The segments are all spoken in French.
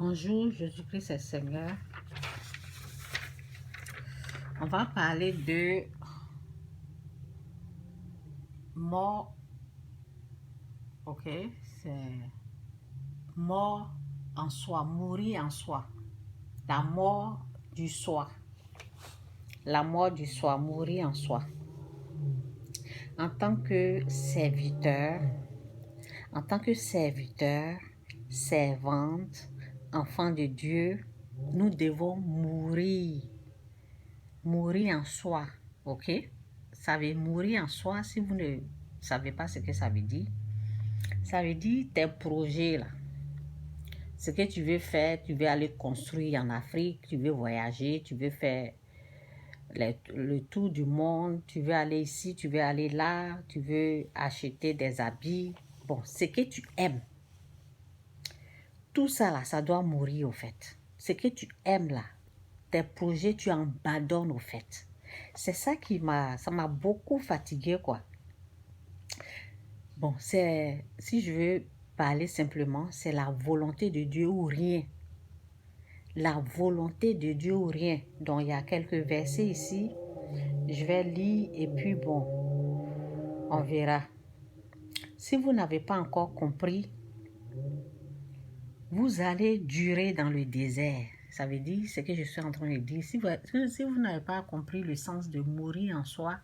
Bonjour, Jésus-Christ est Seigneur. On va parler de mort, ok? C'est mort en soi, mourir en soi. La mort du soi. La mort du soi, mourir en soi. En tant que serviteur, servante, enfant de Dieu, nous devons mourir. Mourir en soi, ok? Ça veut mourir en soi, si vous ne savez pas ce que ça veut dire. Ça veut dire tes projets là. Ce que tu veux faire, tu veux aller construire en Afrique, tu veux voyager, tu veux faire le tour du monde, tu veux aller ici, tu veux aller là, tu veux acheter des habits. Bon, ce que tu aimes. Tout ça là, ça doit mourir au fait. Ce que tu aimes là, tes projets, tu en abandonnes au fait. C'est ça ça m'a beaucoup fatiguée quoi. Bon, si je veux parler simplement, c'est la volonté de Dieu ou rien. La volonté de Dieu ou rien. Donc, il y a quelques versets ici. Je vais lire et puis bon, on verra. Si vous n'avez pas encore compris, vous allez durer dans le désert. Ça veut dire ce que je suis en train de dire. Si vous n'avez pas compris le sens de mourir en soi,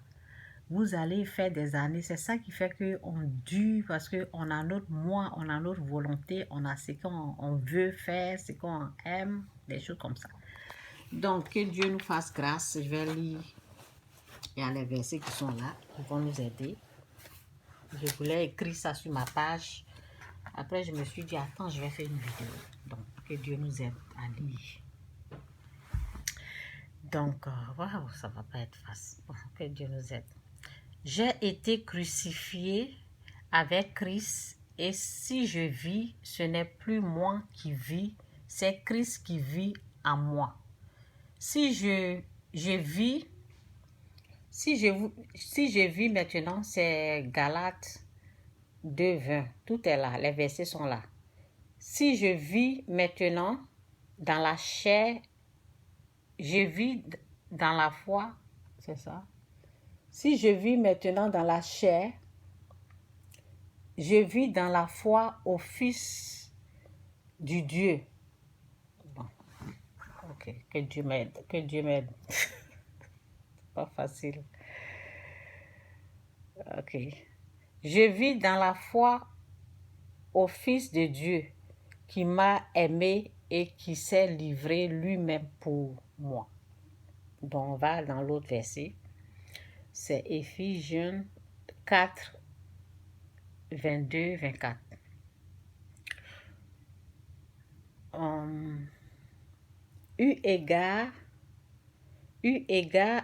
vous allez faire des années. C'est ça qui fait qu'on dure parce qu'on a notre moi, on a notre volonté, on a ce qu'on veut faire, ce qu'on aime, des choses comme ça. Donc, que Dieu nous fasse grâce. Je vais lire. Il y a les versets qui sont là, qui vont nous aider. Je voulais écrire ça sur ma page. Après, je me suis dit, attends, je vais faire une vidéo. Donc, que Dieu nous aide à lire. Donc, waouh, ça va pas être facile. Bon, que Dieu nous aide. J'ai été crucifié avec Christ et si je vis, ce n'est plus moi qui vis, c'est Christ qui vit en moi. Si je vis, si je vis maintenant, c'est Galates 2:20. Tout est là, les versets sont là. Si je vis maintenant dans la chair, je vis dans la foi, c'est ça. Si je vis maintenant dans la chair, je vis dans la foi au Fils du Dieu. Bon, ok, que Dieu m'aide, que Dieu m'aide. Pas facile. Ok. Je vis dans la foi au Fils de Dieu qui m'a aimé et qui s'est livré lui-même pour moi. Donc, on va dans l'autre verset. C'est Éphésiens 4, 22, 24. Eu égard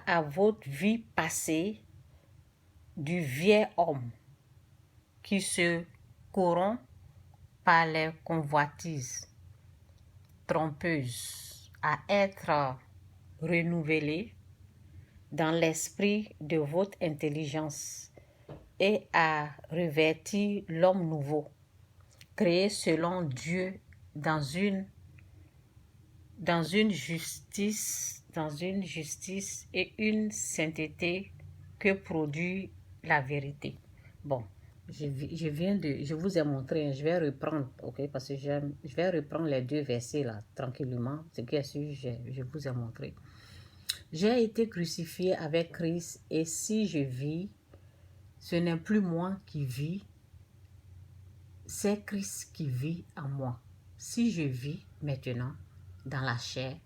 à votre vie passée du vieil homme qui se corrompt par les convoitises trompeuses à être renouvelé dans l'esprit de votre intelligence et à revêtir l'homme nouveau, créé selon Dieu dans une justice et une sainteté que produit la vérité. Bon, je vous ai montré, je vais reprendre, ok, parce que je vais reprendre les deux versets là, tranquillement, ce qui est sûr, je vous ai montré. J'ai été crucifié avec Christ et si je vis, ce n'est plus moi qui vis, c'est Christ qui vit en moi. Si je vis maintenant dans la chair,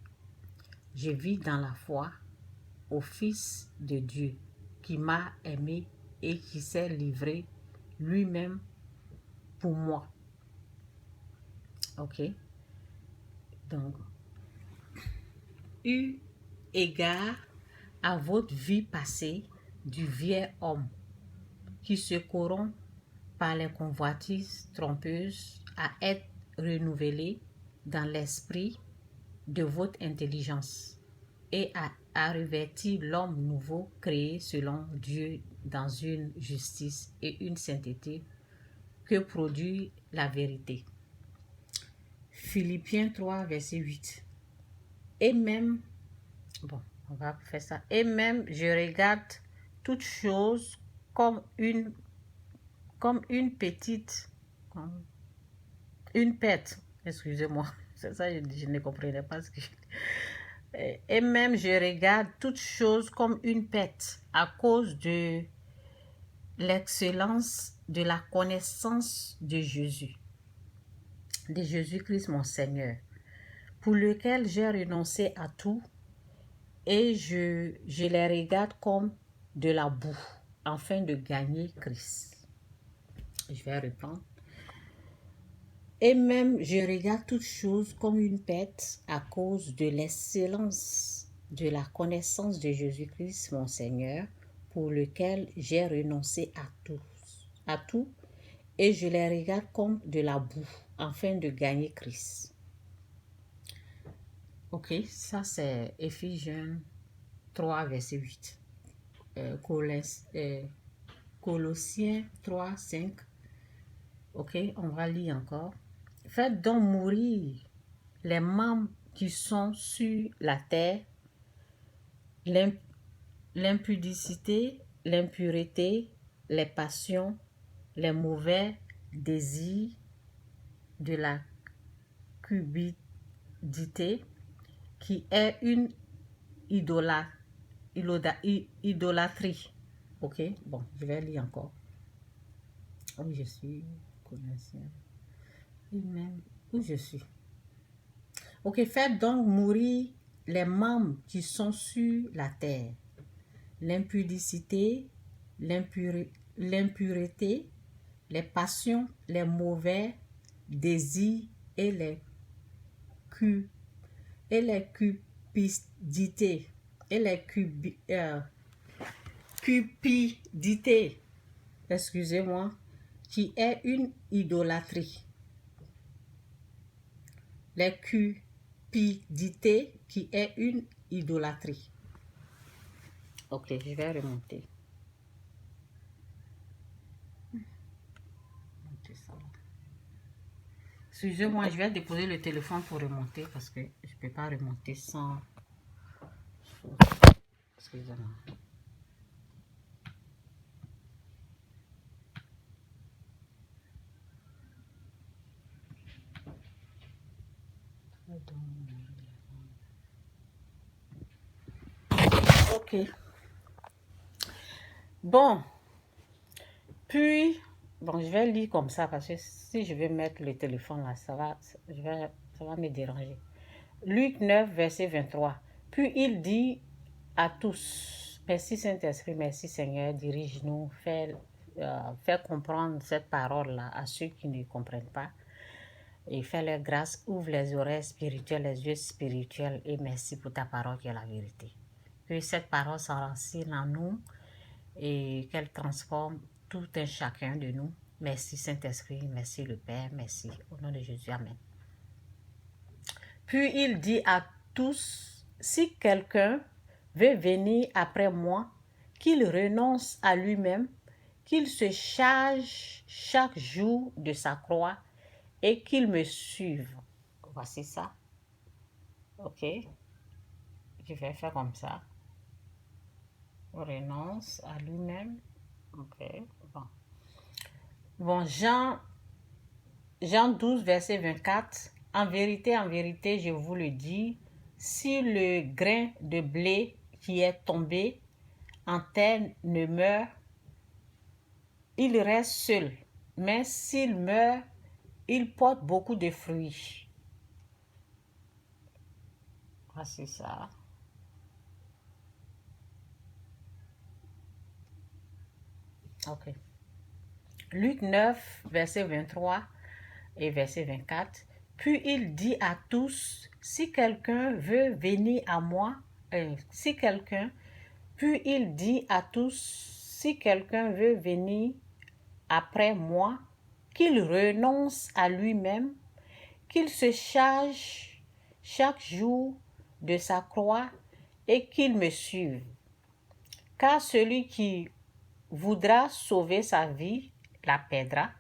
je vis dans la foi au Fils de Dieu qui m'a aimé et qui s'est livré lui-même pour moi. Ok? Donc, eu égard à votre vie passée du vieil homme qui se corrompt par les convoitises trompeuses à être renouvelé dans l'esprit de votre intelligence et à revêtir l'homme nouveau créé selon Dieu dans une justice et une sainteté que produit la vérité. Philippiens 3, verset 8. Et même, bon, on va faire ça. Et même, je regarde toutes choses comme une petite, comme une pète. Excusez-moi, c'est ça, je ne comprenais pas ce que je dis. Et même, je regarde toutes choses comme une pète à cause de l'excellence de la connaissance de Jésus-Christ mon Seigneur, pour lequel j'ai renoncé à tout et je les regarde comme de la boue, afin de gagner Christ. Je vais reprendre. Et même, je regarde toutes choses comme une pète à cause de l'excellence de la connaissance de Jésus-Christ, mon Seigneur, pour lequel j'ai renoncé à tout, et je les regarde comme de la boue, afin de gagner Christ. Ok, ça c'est Éphésiens 3, verset 8. Colossiens 3, 5. Ok, on va lire encore. Faites donc mourir les membres qui sont sur la terre, l'impudicité, l'impureté, les passions, les mauvais désirs de la cupidité, qui est une idolâtrie. Ok, bon, je vais lire encore. Où je suis, Colossiens. Et même où je suis. Ok, faites donc mourir les membres qui sont sur la terre. L'impudicité, l'impureté, les passions, les mauvais désirs et les cupidités. Cupidité, excusez-moi, qui est une idolâtrie. Les cupidités qui est une idolâtrie. Ok, je vais remonter. Excusez-moi, je vais déposer le téléphone pour remonter parce que je ne peux pas remonter sans... Excusez-moi. Ok. Bon. Puis, bon, je vais lire comme ça parce que si je vais mettre le téléphone là, ça va me déranger. Luc 9, verset 23. Puis il dit à tous, merci Saint-Esprit, merci Seigneur, dirige-nous, fais comprendre cette parole-là à ceux qui ne comprennent pas. Et fais leur grâce, ouvre les oreilles spirituelles, les yeux spirituels et merci pour ta parole qui est la vérité. Que cette parole s'enracine en nous et qu'elle transforme tout un chacun de nous. Merci Saint-Esprit, merci le Père, merci. Au nom de Jésus, Amen. Puis il dit à tous, si quelqu'un veut venir après moi, qu'il renonce à lui-même, qu'il se charge chaque jour de sa croix et qu'il me suive. Voici ça. Ok. Je vais faire comme ça. On renonce à lui-même. Ok. Bon. Bon, Jean 12, verset 24. En vérité, je vous le dis, si le grain de blé qui est tombé en terre ne meurt, il reste seul. Mais s'il meurt, il porte beaucoup de fruits. Voici ça. Ok. Luc 9, verset 23 et verset 24. Puis il dit à tous, si quelqu'un veut venir à moi, puis il dit à tous, si quelqu'un veut venir après moi, qu'il renonce à lui-même, qu'il se charge chaque jour de sa croix et qu'il me suive. Car celui qui voudra sauver sa vie la perdra,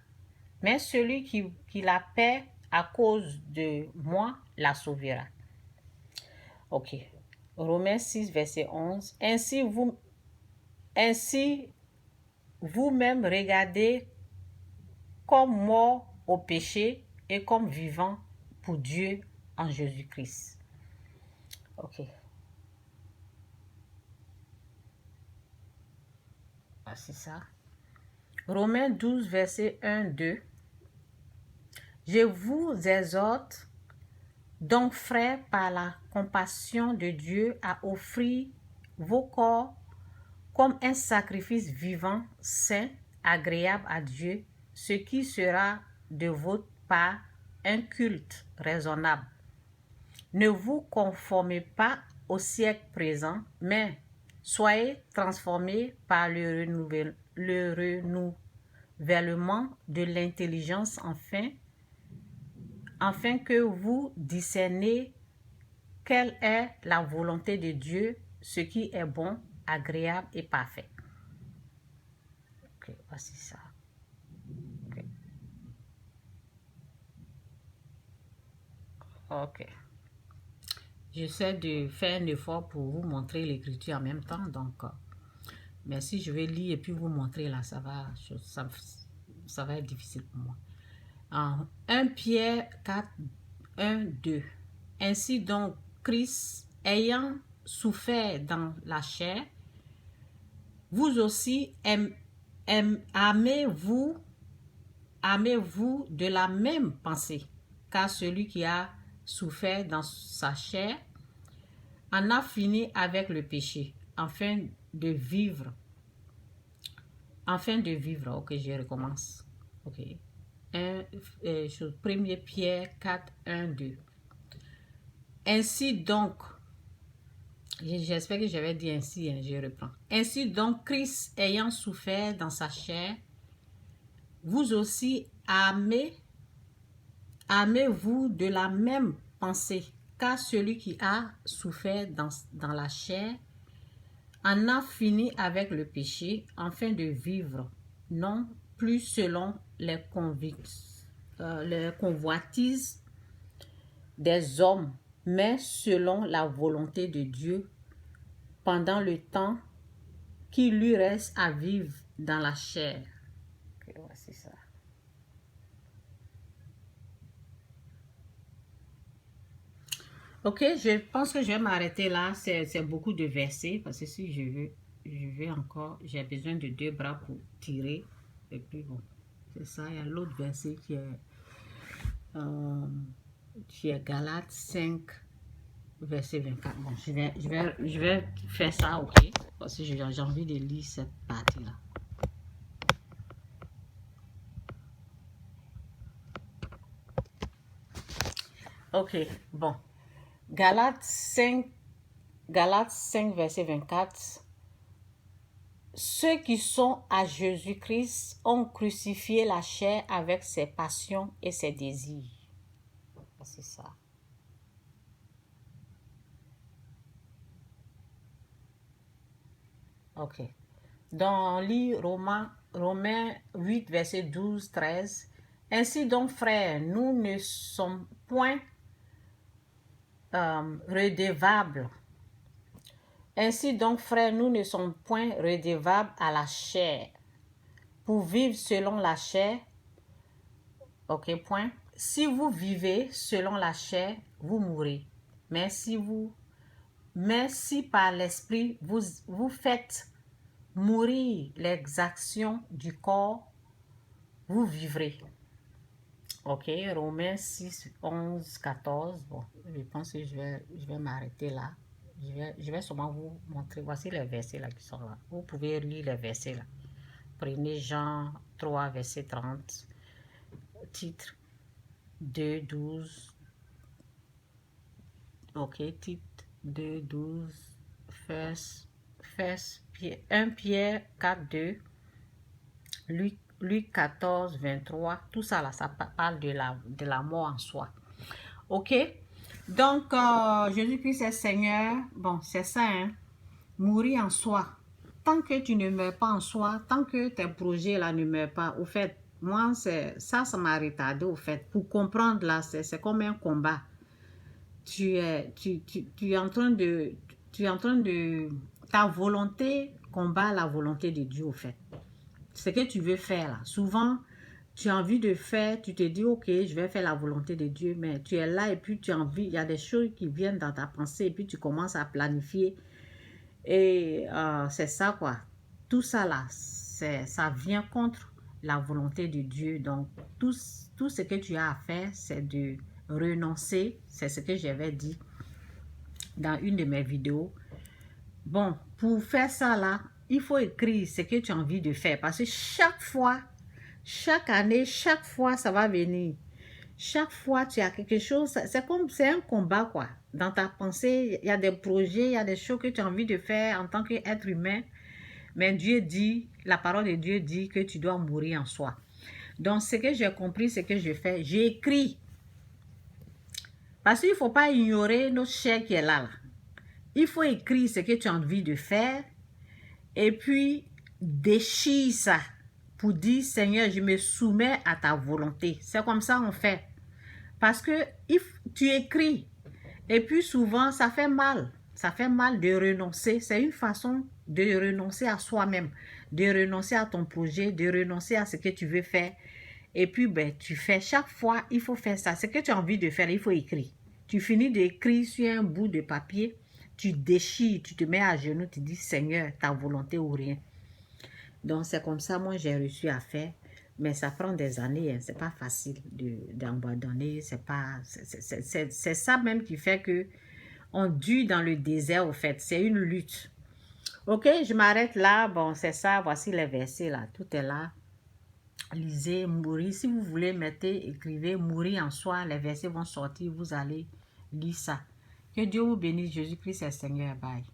mais celui qui la perd à cause de moi, la sauvera. Ok. Romains 6, verset 11. Ainsi vous-même regardez comme mort au péché et comme vivant pour Dieu en Jésus-Christ. Ok. Ah, c'est ça. Romains 12, verset 1, 2. Je vous exhorte donc, frères, par la compassion de Dieu, à offrir vos corps comme un sacrifice vivant, saint, agréable à Dieu, ce qui sera de votre part un culte raisonnable. Ne vous conformez pas au siècle présent, mais soyez transformés par le renouvellement de l'intelligence afin que vous discerniez quelle est la volonté de Dieu, ce qui est bon, agréable et parfait. Ok, voici ça. Ok. Ok. J'essaie de faire un effort pour vous montrer l'écriture en même temps, donc mais si je vais lire et puis vous montrer là, ça va être difficile pour moi. En 1 Pierre 4, 1, 2. Ainsi donc, Christ, ayant souffert dans la chair, vous aussi amez-vous de la même pensée, car celui qui a souffert dans sa chair en a fini avec le péché, afin de vivre. Ok, je recommence. Ok. 1 Pierre 4, 1, 2. Ainsi donc, j'espère que j'avais dit ainsi, hein, je reprends. Ainsi donc, Christ ayant souffert dans sa chair, vous aussi amez-vous de la même pensée, car celui qui a souffert dans la chair en a fini avec le péché, afin de vivre, non plus selon les convoitises des hommes, mais selon la volonté de Dieu, pendant le temps qui lui reste à vivre dans la chair. Ok, c'est ça. Ok, je pense que je vais m'arrêter là. C'est beaucoup de versets parce que si je veux encore, j'ai besoin de 2 bras pour tirer. Et puis bon, c'est ça. Il y a l'autre verset qui est Galates 5, verset 24. Bon, je vais faire ça, ok? Parce que j'ai envie de lire cette partie-là. Ok, bon. Galates 5, verset 24. Ceux qui sont à Jésus-Christ ont crucifié la chair avec ses passions et ses désirs. C'est ça. Ok. Dans le Romains 8, verset 12, 13. Ainsi donc, frères, nous ne sommes point redevables. Ainsi donc, frères, nous ne sommes point redevables à la chair. Pour vivre selon la chair, ok, point. Si vous vivez selon la chair, vous mourrez. Mais si par l'esprit, vous faites mourir les actions du corps, vous vivrez. Ok, Romains 6, 11, 14. Bon, je pense que je vais m'arrêter là. Je vais sûrement vous montrer. Voici les versets là qui sont là. Vous pouvez lire les versets là. Prenez Jean 3, verset 30. Titre 2, 12. Ok, titre 2, 12. 1 Pierre 4, 2. Luc 14, 23. Tout ça là, ça parle de la mort en soi. Ok? Donc, Jésus-Christ est Seigneur. Bon, c'est ça, hein? Mourir en soi. Tant que tu ne meurs pas en soi, tant que tes projets là ne meurent pas, au fait, moi, ça m'a retardé au fait. Pour comprendre là, c'est comme un combat. Tu es en train de, ta volonté combat la volonté de Dieu au fait. Ce que tu veux faire là, souvent, tu as envie de faire, tu te dis, ok, je vais faire la volonté de Dieu, mais tu es là et puis tu as envie, il y a des choses qui viennent dans ta pensée et puis tu commences à planifier. Et c'est ça quoi. Tout ça là, ça vient contre la volonté de Dieu. Donc, tout ce que tu as à faire, c'est de renoncer. C'est ce que j'avais dit dans une de mes vidéos. Bon, pour faire ça là, il faut écrire ce que tu as envie de faire. Parce que chaque fois, chaque année, chaque fois, ça va venir. Chaque fois, tu as quelque chose, c'est un combat, quoi. Dans ta pensée, il y a des projets, il y a des choses que tu as envie de faire en tant qu'être humain. Mais Dieu dit, la parole de Dieu dit que tu dois mourir en soi. Donc, ce que j'ai compris, ce que je fais, j'écris. Parce qu'il ne faut pas ignorer notre chair qui est là, là. Il faut écrire ce que tu as envie de faire et puis déchire ça pour dire, Seigneur, je me soumets à ta volonté. C'est comme ça qu'on fait. Parce que tu écris et puis souvent, ça fait mal. Ça fait mal de renoncer. C'est une façon de renoncer à soi-même, de renoncer à ton projet, de renoncer à ce que tu veux faire. Et puis, ben, tu fais chaque fois, il faut faire ça. Ce que tu as envie de faire, il faut écrire. Tu finis d'écrire sur un bout de papier, tu déchires, tu te mets à genoux, tu dis, Seigneur, ta volonté ou rien. Donc, c'est comme ça, moi, j'ai réussi à faire. Mais ça prend des années, hein. C'est pas facile d'abandonner. C'est ça même qui fait que on dure dans le désert, au fait. C'est une lutte. Ok, je m'arrête là. Bon, c'est ça. Voici les versets là. Tout est là. Lisez, mourir. Si vous voulez, mettez, écrivez, mourir en soi. Les versets vont sortir. Vous allez lire ça. Que Dieu vous bénisse. Jésus-Christ est Seigneur. Bye.